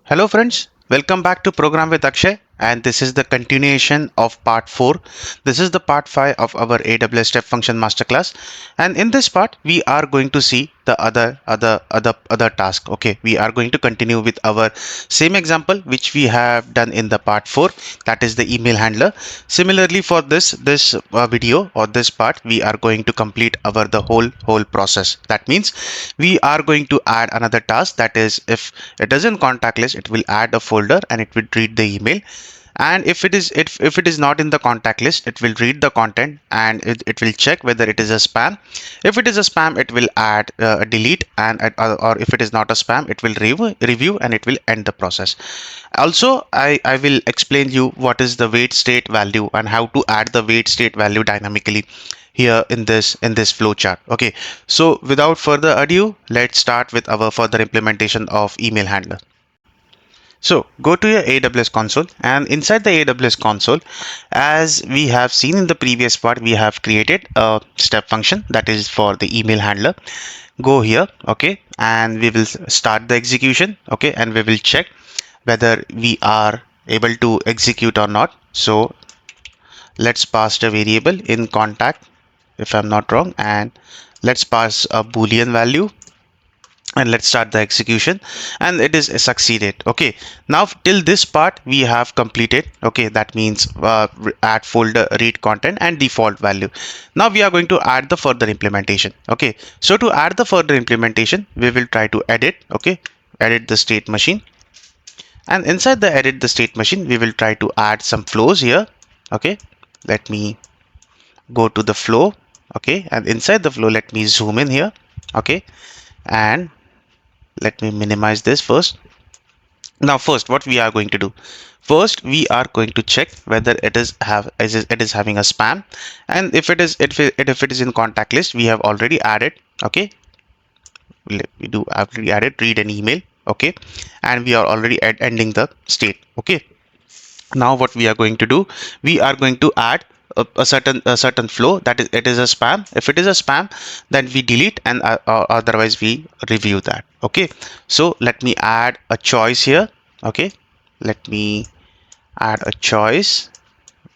Hello friends, welcome back to Program with Akshay, and this is the continuation of part 4. This is the part 5 of our AWS Step Function Masterclass, and in this part we are going to see the other task. Okay, we are going to continue with our same example which we have done in the part 4, that is the email handler. Similarly, for this video or this part, we are going to complete our the whole process. That means we are going to add another task, that is, if it is in contact list, it will add a folder and it will read the email. And if it is not in the contact list, it will read the content and it will check whether it is a spam. If it is a spam, it will add a delete, and or if it is not a spam, it will review and it will end the process. Also, I will explain you what is the wait state value and how to add the wait state value dynamically here in this flow chart. Okay, so without further ado, let's start with our further implementation of email handler. So go to your AWS console, and inside the AWS console, as we have seen in the previous part, we have created a step function that is for the email handler. Go here, okay, and we will start the execution, okay, and we will check whether we are able to execute or not. So let's pass the variable in contact, if I'm not wrong, and let's pass a boolean value, and let's start the execution, and it is succeeded. Okay, now till this part we have completed. Okay, that means add folder, read content, and default value. Now we are going to add the further implementation. Okay, so to add the further implementation, we will try to edit. Okay, edit the state machine, and inside the edit the state machine, we will try to add some flows here. Okay, let me go to the flow. Okay, and inside the flow, let me zoom in here. Okay, and let me minimize this first. Now first, what we are going to do, first we are going to check whether it is having a spam, and if it is in contact list, we have already added. Okay, we do already added read an email. Okay, and we are already ending the state. Okay, now what we are going to do, we are going to add a certain flow, that is, it is a spam. If it is a spam, then we delete, and otherwise we review that. Okay, so let me add a choice here. Okay, let me add a choice.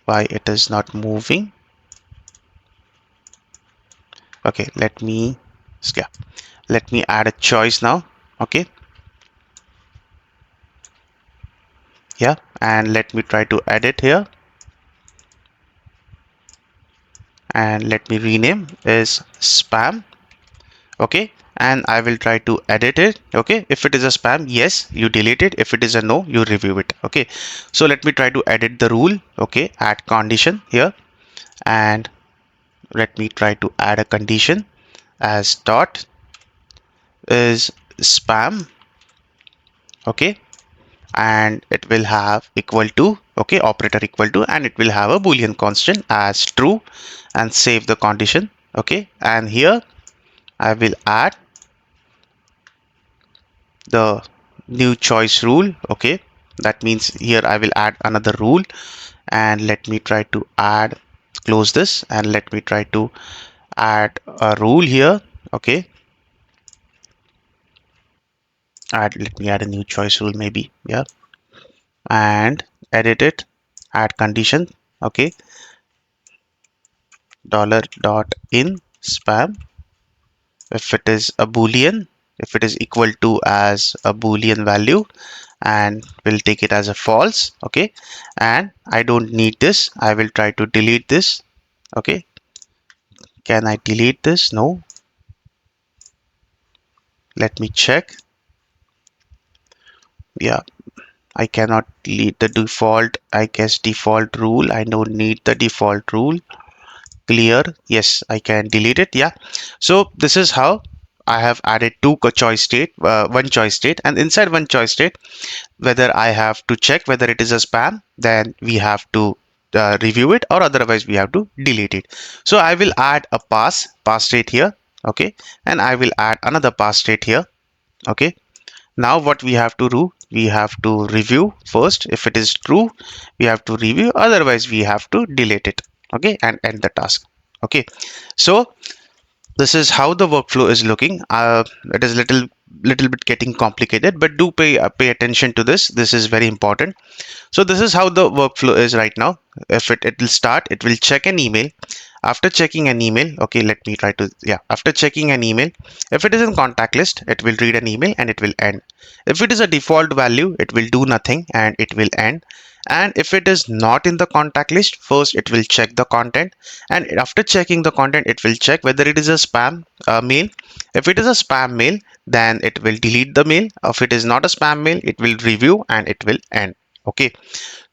Why it is not moving? Okay, yeah, let me add a choice now. Okay, yeah, and let me try to edit here, and let me rename is spam. Okay, and I will try to edit it. Okay, if it is a spam, yes, you delete it. If it is a no, you review it. Okay, so let me try to edit the rule. Okay, add condition here, and let me try to add a condition as dot is spam. Okay, and it will have equal to, okay, operator equal to, and it will have a boolean constant as true, and save the condition. Okay, and here I will add the new choice rule. Okay, that means here I will add another rule, and let me try to close this, and let me try to add a rule here. Okay, let me add a new choice rule maybe. Yeah, and edit it, add condition. Okay, dollar dot in spam. If it is a boolean, if it is equal to as a boolean value, and we'll take it as a false. Okay, and I don't need this, I will try to delete this. Okay, can I delete this? No. Let me check. Yeah, I cannot delete the default, I guess, default rule. I don't need the default rule. Clear, yes, I can delete it. Yeah, so this is how I have added one choice state, and inside one choice state, whether I have to check whether it is a spam, then we have to review it, or otherwise we have to delete it. So I will add a pass state here. Okay, and I will add another pass state here. Okay, now what we have to do, we have to review first. If it is true, we have to review, otherwise we have to delete it. Okay, and end the task. Okay, so this is how the workflow is looking. It is little little bit getting complicated, but do pay attention to this. This is very important. So this is how the workflow is right now. If it will start, it will check an email. After checking an email, okay, let me try to, yeah, after checking an email, if it is in contact list, it will read an email and it will end. If it is a default value, it will do nothing and it will end. And if it is not in the contact list, first it will check the content, and after checking the content, it will check whether it is a spam mail. If it is a spam mail, then it will delete the mail. If it is not a spam mail, it will review and it will end. Okay,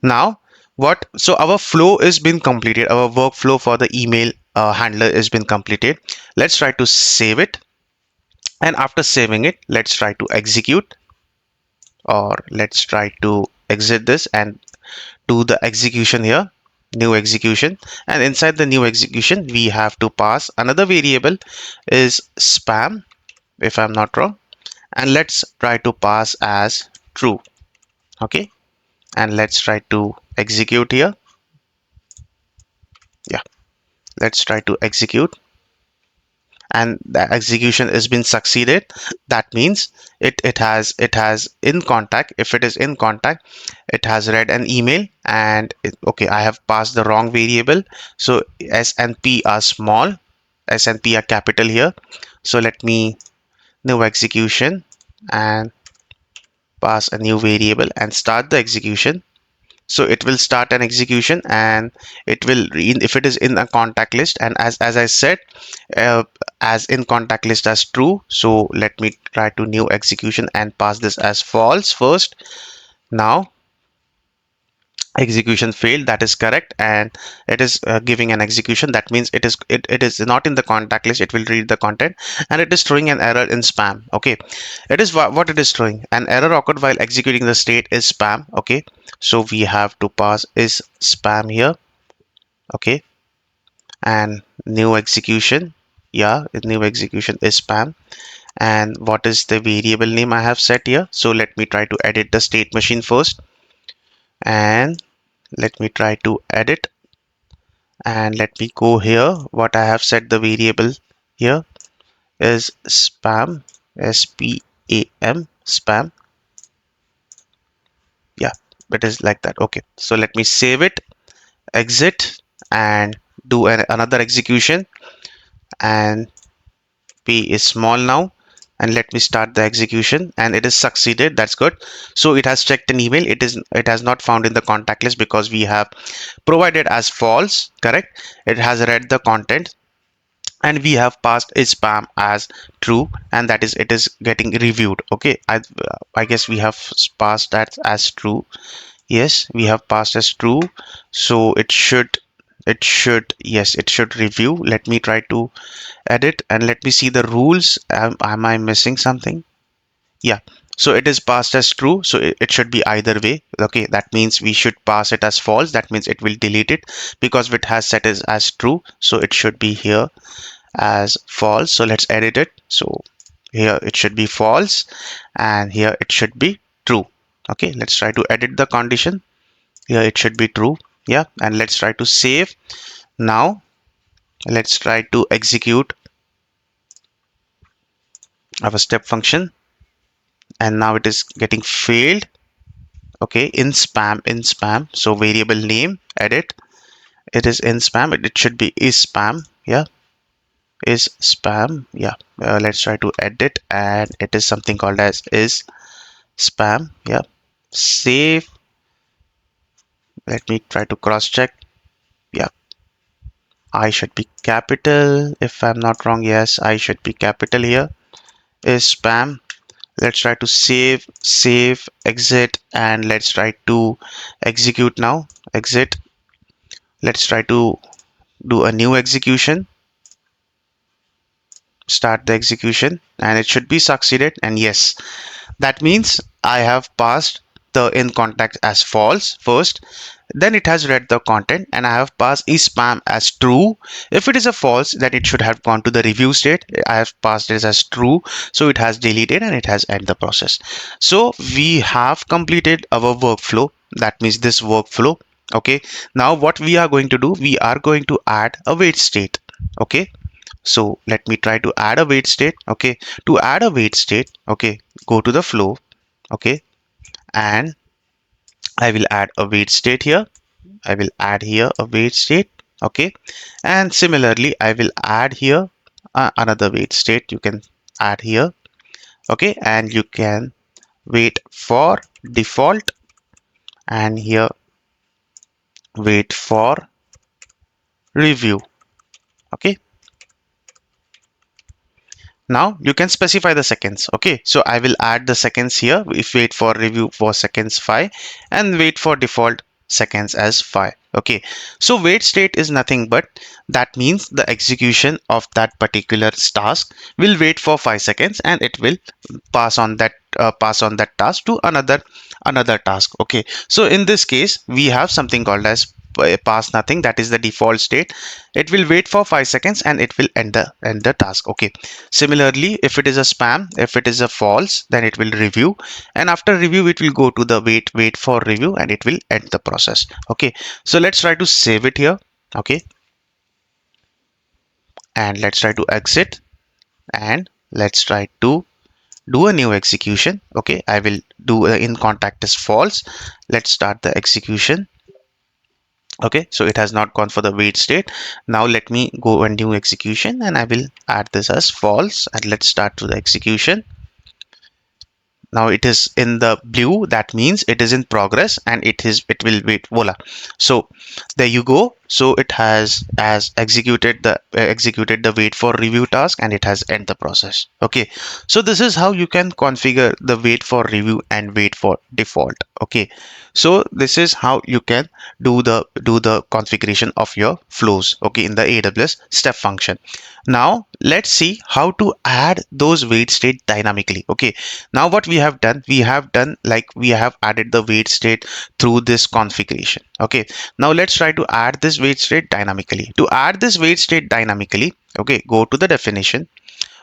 now what, so our flow is been completed, our workflow for the email handler has been completed. Let's try to save it, and after saving it, let's try to execute, or let's try to exit this and do the execution here, new execution. And inside the new execution, we have to pass another variable is spam, if I'm not wrong, and let's try to pass as true. Okay, and let's try to execute here. Yeah, let's try to execute, and the execution has been succeeded. That means it has in contact. If it is in contact, it has read an email, and okay, I have passed the wrong variable. So S and P are small, S and P are capital here. So let me new execution and pass a new variable and start the execution. So it will start an execution, and it will if it is in a contact list, and as I said, uh, as in contact list as true. So let me try to new execution and pass this as false first. Now execution failed, that is correct, and it is giving an execution. That means it is not in the contact list. It will read the content, and it is throwing an error in spam. Okay, it is what it is throwing, an error occurred while executing the state is spam. Okay, so we have to pass is spam here. Okay, and new execution, yeah, new execution is spam. And what is the variable name I have set here? So let me try to edit the state machine first, and let me try to edit, and let me go here. What I have set the variable here is spam, spam, spam. Yeah, it is like that. Okay, so let me save it, exit, and do another execution, and P is small now, and let me start the execution, and it is succeeded. That's good. So it has checked an email. It has not found in the contact list because we have provided as false. Correct, it has read the content, and we have passed is spam as true, and that is it is getting reviewed. Okay, I guess we have passed that as true. Yes, we have passed as true. So it should yes, it should review. Let me try to edit, and let me see the rules. Am I missing something? Yeah, so it is passed as true, so it should be either way. Okay, that means we should pass it as false. That means it will delete it because it has set as true, so it should be here as false. So let's edit it. So here it should be false, and here it should be true. Okay, let's try to edit the condition. Here it should be true. Yeah, and let's try to save. Now let's try to execute our step function, and now it is getting failed. Okay, in spam. So variable name, edit, it is in spam. It should be is spam. Yeah, is spam. Yeah, let's try to edit, and it is something called as is spam. Yeah, save. Let me try to cross check. Yeah, I should be capital, if I'm not wrong. Yes, I should be capital here. Is spam. Let's try to save, exit, and let's try to execute now. Exit. Let's try to do a new execution, start the execution, and it should be succeeded. And yes, that means I have passed the in contact as false first, then it has read the content, and I have passed is spam as true. If it is a false, then it should have gone to the review state. I have passed it as true, so it has deleted and it has ended the process. So we have completed our workflow. That means this workflow. Okay, now what we are going to do, we are going to add a wait state. Okay, So let me try to add a wait state. Okay, to add a wait state, okay, go to the flow. Okay, and I will add a wait state here. I will add here a wait state. Okay, and similarly I will add here another wait state. You can add here. Okay, and you can wait for default, and here wait for review. Okay, now you can specify the seconds. Okay, so I will add the seconds here. If wait for review for seconds 5 and wait for default seconds as 5. Okay, so wait state is nothing but that means the execution of that particular task will wait for 5 seconds and it will pass on that task to another task. Okay, so in this case we have something called as pass nothing, that is the default state. It will wait for 5 seconds and it will end the task. Okay, similarly if it is a spam, if it is a false, then it will review, and after review it will go to the wait for review and it will end the process. Okay, so let's try to save it here. Okay, and let's try to exit, and let's try to do a new execution. Okay, I will do in contact is false. Let's start the execution. Okay, so it has not gone for the wait state. Now let me go and new execution, and I will add this as false, and let's start to the execution. Now it is in the blue, that means it is in progress and it will wait. Voila, so there you go. So it has executed the wait for review task and it has end the process. Okay, so this is how you can configure the wait for review and wait for default. Okay, so this is how you can do the configuration of your flows, okay, in the AWS step function. Now let's see how to add those wait state dynamically. Okay, now what we have done like we have added the wait state through this configuration. Okay, now let's try to add this wait state dynamically. To add this wait state dynamically, okay, go to the definition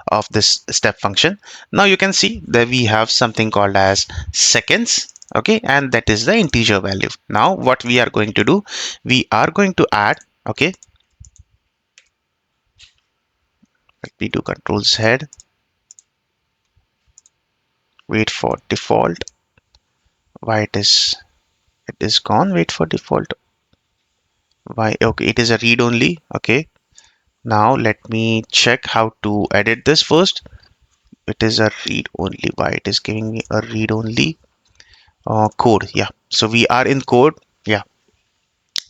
of this step function. Now you can see that we have something called as seconds. Okay, and that is the integer value. Now what we are going to do, we are going to add, okay, let me do control Z, wait for default. Why it is gone? Wait for default. Why? Okay, it is a read only. Okay, now let me check how to edit this first. It is a read only. Why it is giving me a read only code? Yeah, so we are in code. Yeah,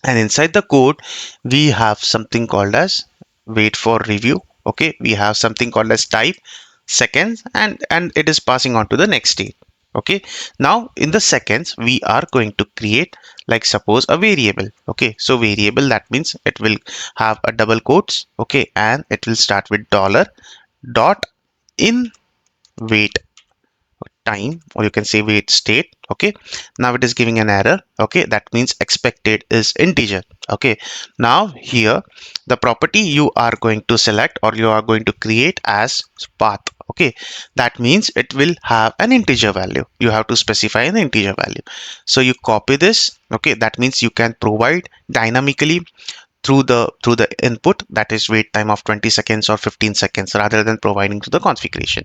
and inside the code we have something called as wait for review. Okay, we have something called as type seconds, and it is passing on to the next state. Okay, now in the seconds we are going to create, like suppose a variable. Okay, so variable, that means it will have a double quotes. Okay, and it will start with dollar dot in wait time, or you can say wait state. Okay, now it is giving an error. Okay, that means expected is integer. Okay, now here the property you are going to select or you are going to create as path. Okay, that means it will have an integer value. You have to specify an integer value. So you copy this. Okay, that means you can provide dynamically through the input, that is wait time of 20 seconds or 15 seconds, rather than providing to the configuration.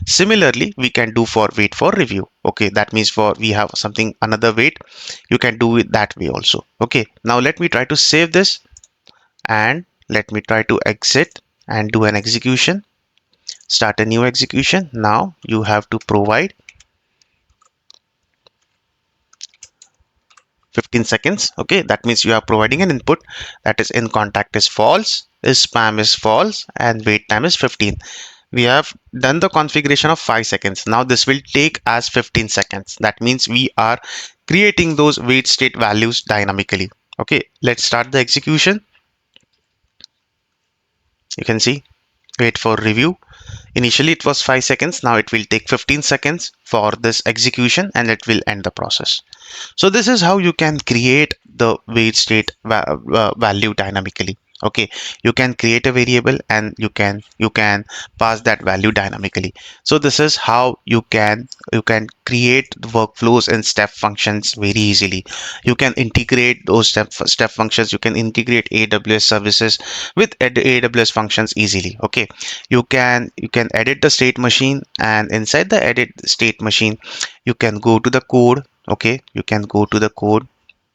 Similarly we can do for wait for review. Okay, that means for we have something another wait, you can do it that way also. Okay, now let me try to save this, and let me try to exit and do an execution. Start a new execution. Now you have to provide 15 seconds. Okay, that means you are providing an input, that is in contact is false, is spam is false, and wait time is 15. We have done the configuration of 5 seconds. Now this will take as 15 seconds. That means we are creating those wait state values dynamically. Okay, let's start the execution. You can see wait for review. Initially it was 5 seconds. Now it will take 15 seconds for this execution and it will end the process. So this is how you can create the wait state value dynamically. Okay, you can create a variable and you can pass that value dynamically. So this is how you can create workflows and step functions very easily. You can integrate those step functions. You can integrate AWS services with AWS functions easily. Okay, you can edit the state machine, and inside the edit state machine you can go to the code. Okay, you can go to the code.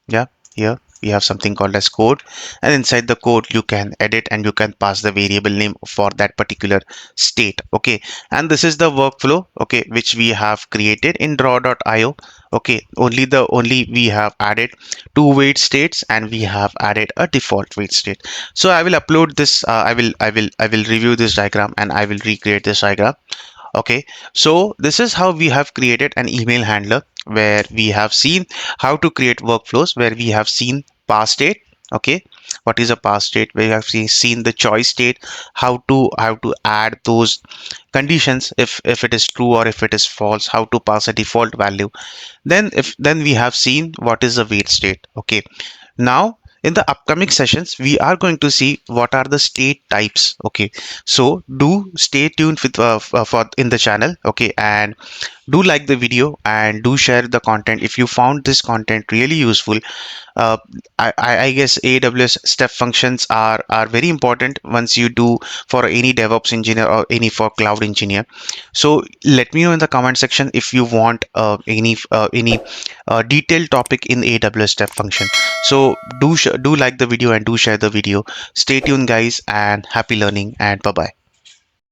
Yeah, here we have something called as code, and inside the code you can edit and you can pass the variable name for that particular state. Okay, and this is the workflow, okay, which we have created in draw.io. Okay, only we have added two wait states and we have added a default wait state. So I will upload this. I will review this diagram and I will recreate this diagram. Okay, so this is how we have created an email handler, where we have seen how to create workflows, where we have seen past state. Okay, what is a past state? We have seen the choice state, how to add those conditions, if it is true or if it is false, how to pass a default value. Then we have seen what is the wait state. Okay, now in the upcoming sessions we are going to see what are the state types. Okay, so do stay tuned with for in the channel. Okay, and do like the video and do share the content if you found this content really useful. uh, I guess AWS step functions are very important once you do for any DevOps engineer or any for cloud engineer. So let me know in the comment section if you want any detailed topic in AWS step function. So do like the video and do share the video. Stay tuned, guys, and happy learning, and bye bye.